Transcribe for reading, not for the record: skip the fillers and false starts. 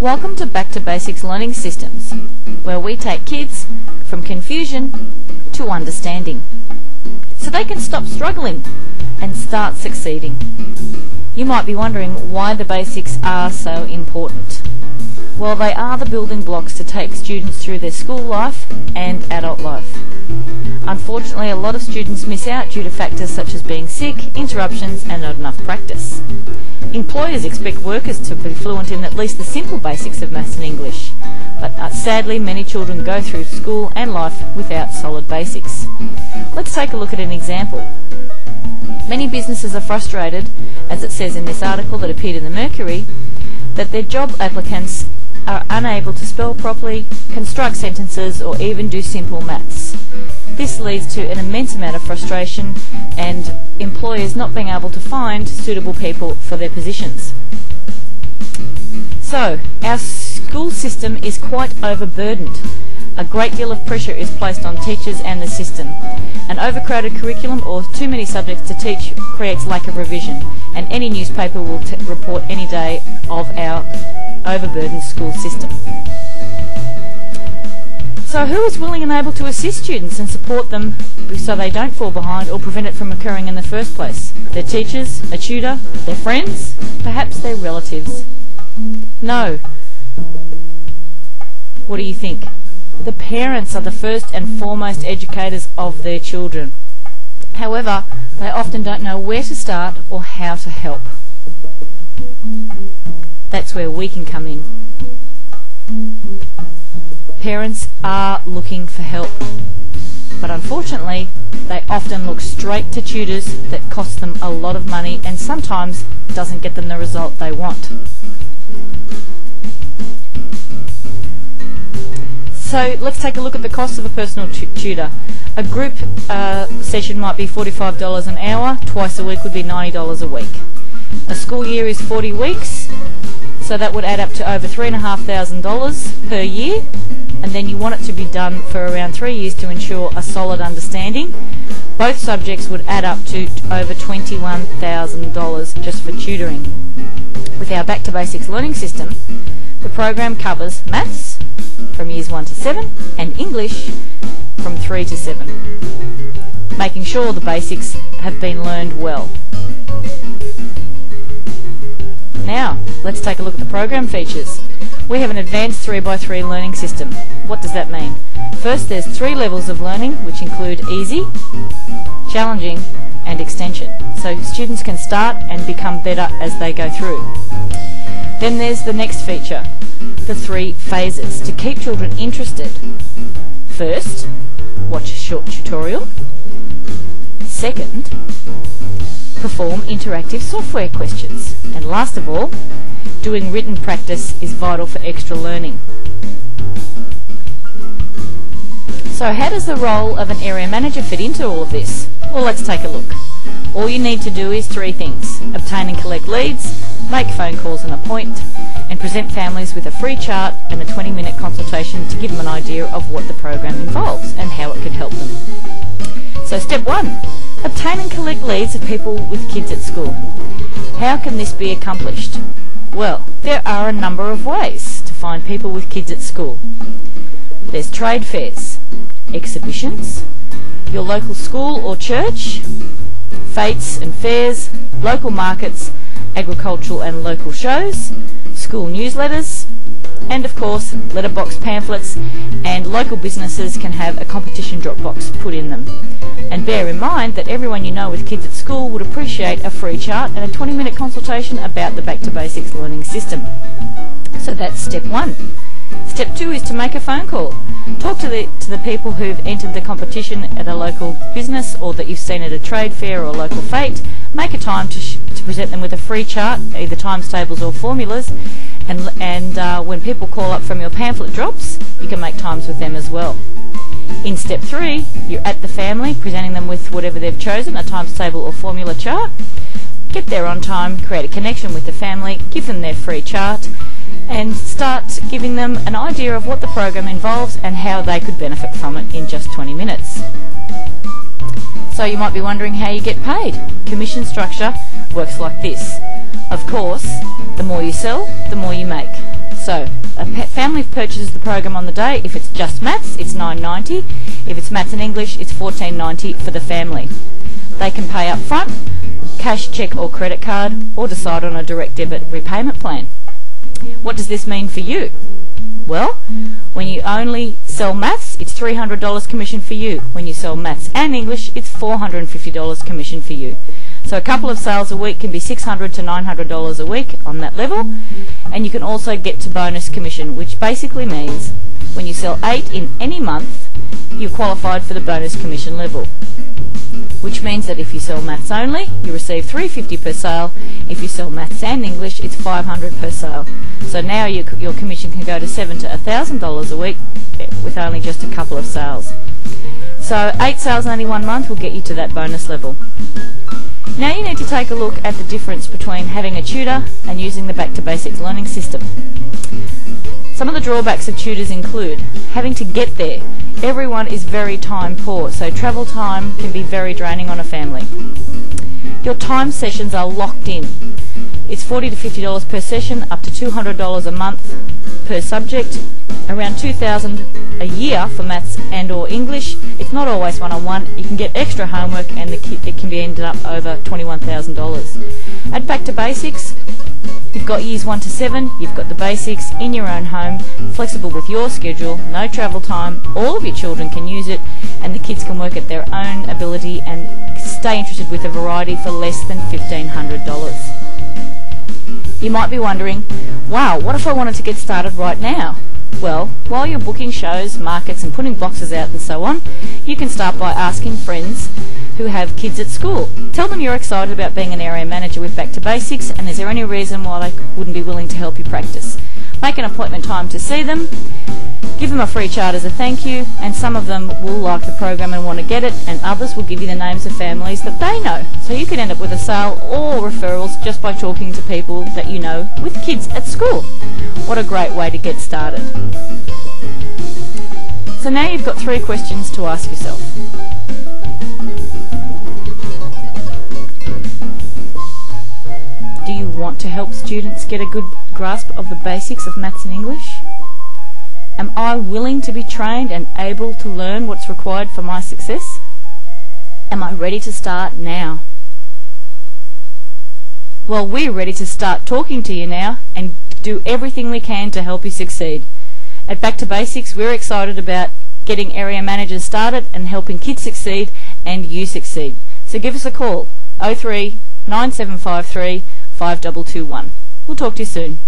Welcome to Back to Basics Learning Systems, where we take kids from confusion to understanding, so they can stop struggling and start succeeding. You might be wondering why the basics are so important. Well, they are the building blocks to take students through their school life and adult life. Unfortunately, a lot of students miss out due to factors such as being sick, interruptions, and not enough practice. Employers expect workers to be fluent in at least the simple basics of maths and English, but sadly many children go through school and life without solid basics. Let's take a look at an example. Many businesses are frustrated, as it says in this article that appeared in the Mercury, that their job applicants are unable to spell properly, construct sentences, or even do simple maths. This leads to an immense amount of frustration and employers not being able to find suitable people for their positions. So, our school system is quite overburdened. A great deal of pressure is placed on teachers and the system. An overcrowded curriculum or too many subjects to teach creates lack of revision, and any newspaper will report any day of our overburdened school system. So who is willing and able to assist students and support them so they don't fall behind or prevent it from occurring in the first place? Their teachers, a tutor, their friends, perhaps their relatives? No. What do you think? The parents are the first and foremost educators of their children. However, they often don't know where to start or how to help. That's where we can come in. Parents are looking for help, but unfortunately they often look straight to tutors that cost them a lot of money and sometimes doesn't get them the result they want. So let's take a look at the cost of a personal tutor. A group session might be $45 an hour, twice a week would be $90 a week. A school year is 40 weeks, so that would add up to over $3,500 per year, and then you want it to be done for around 3 years to ensure a solid understanding. Both subjects would add up to over $21,000 just for tutoring. With our Back to Basics learning system, the program covers maths from years 1 to 7 and English from 3 to 7, making sure the basics have been learned well. Now, let's take a look at the program features. We have an advanced 3x3 learning system. What does that mean? First, there's 3 levels of learning, which include easy, challenging, and extension. So students can start and become better as they go through. Then there's the next feature, the 3 phases, to keep children interested. First, watch a short tutorial. Second, perform interactive software questions. And last of all, doing written practice is vital for extra learning. So how does the role of an area manager fit into all of this? Well, let's take a look. All you need to do is 3 things: obtain and collect leads, make phone calls and appoint, and present families with a free chart and a 20-minute consultation to give them an idea of what the program involves and how it could help them. So step 1, obtain and collect leads of people with kids at school. How can this be accomplished? Well, there are a number of ways to find people with kids at school. There's trade fairs, exhibitions, your local school or church, fetes and fairs, local markets, agricultural and local shows, school newsletters, and of course letterbox pamphlets, and local businesses can have a competition drop box put in them. And bear in mind that everyone you know with kids at school would appreciate a free chart and a 20-minute consultation about the Back to Basics learning system. So that's step 1. Step 2 is to make a phone call. Talk to the people who've entered the competition at a local business or that you've seen at a trade fair or a local fete. Make a time to present them with a free chart, either times tables or formulas, and when people call up from your pamphlet drops, you can make times with them as well. In step 3, you're at the family, presenting them with whatever they've chosen, a times table or formula chart. Get there on time, create a connection with the family, give them their free chart, and start giving them an idea of what the program involves and how they could benefit from it in just 20 minutes. So you might be wondering how you get paid. Commission structure works like this. Of course, the more you sell, the more you make. So a family purchases the program on the day. If it's just maths, it's $9.90. If it's maths and English, it's $14.90 for the family. They can pay up front, cash, cheque or credit card, or decide on a direct debit repayment plan. What does this mean for you? Well, when you only sell maths, it's $300 commission for you. When you sell maths and English, it's $450 commission for you. So a couple of sales a week can be $600 to $900 a week on that level. And you can also get to bonus commission, which basically means when you sell 8 in any month, you're qualified for the bonus commission level. Which means that if you sell maths only, you receive $350 per sale. If you sell maths and English, it's $500 per sale. So now your commission can go to $7,000 to $1,000 a week with only just a couple of sales. So 8 sales in any one month will get you to that bonus level. Now you need to take a look at the difference between having a tutor and using the Back to Basics learning system. Some of the drawbacks of tutors include having to get there. Everyone is very time poor, so travel time can be very draining on a family. Your time sessions are locked in. It's $40 to $50 per session, up to $200 a month per subject, around $2,000 a year for maths and or English. It's not always one-on-one. You can get extra homework and it can be ended up over $21,000. At Back to Basics, you've got years 1 to 7, you've got the basics in your own home, flexible with your schedule, no travel time, all of your children can use it, and the kids can work at their own ability and stay interested with a variety for less than $1,500. You might be wondering, wow, what if I wanted to get started right now? Well, while you're booking shows, markets and putting boxes out and so on, you can start by asking friends who have kids at school. Tell them you're excited about being an area manager with Back to Basics, and is there any reason why they wouldn't be willing to help you practice? Make an appointment time to see them, give them a free chart as a thank you, and some of them will like the program and want to get it, and others will give you the names of families that they know. So you could end up with a sale or referrals just by talking to people that you know with kids at school. What a great way to get started. So now you've got 3 questions to ask yourself. Do you want to help students get a good grasp of the basics of maths and English? Am I willing to be trained and able to learn what's required for my success? Am I ready to start now? Well, we're ready to start talking to you now and do everything we can to help you succeed. At Back to Basics, we're excited about getting area managers started and helping kids succeed and you succeed. So give us a call, 03 9753 5221. We'll talk to you soon.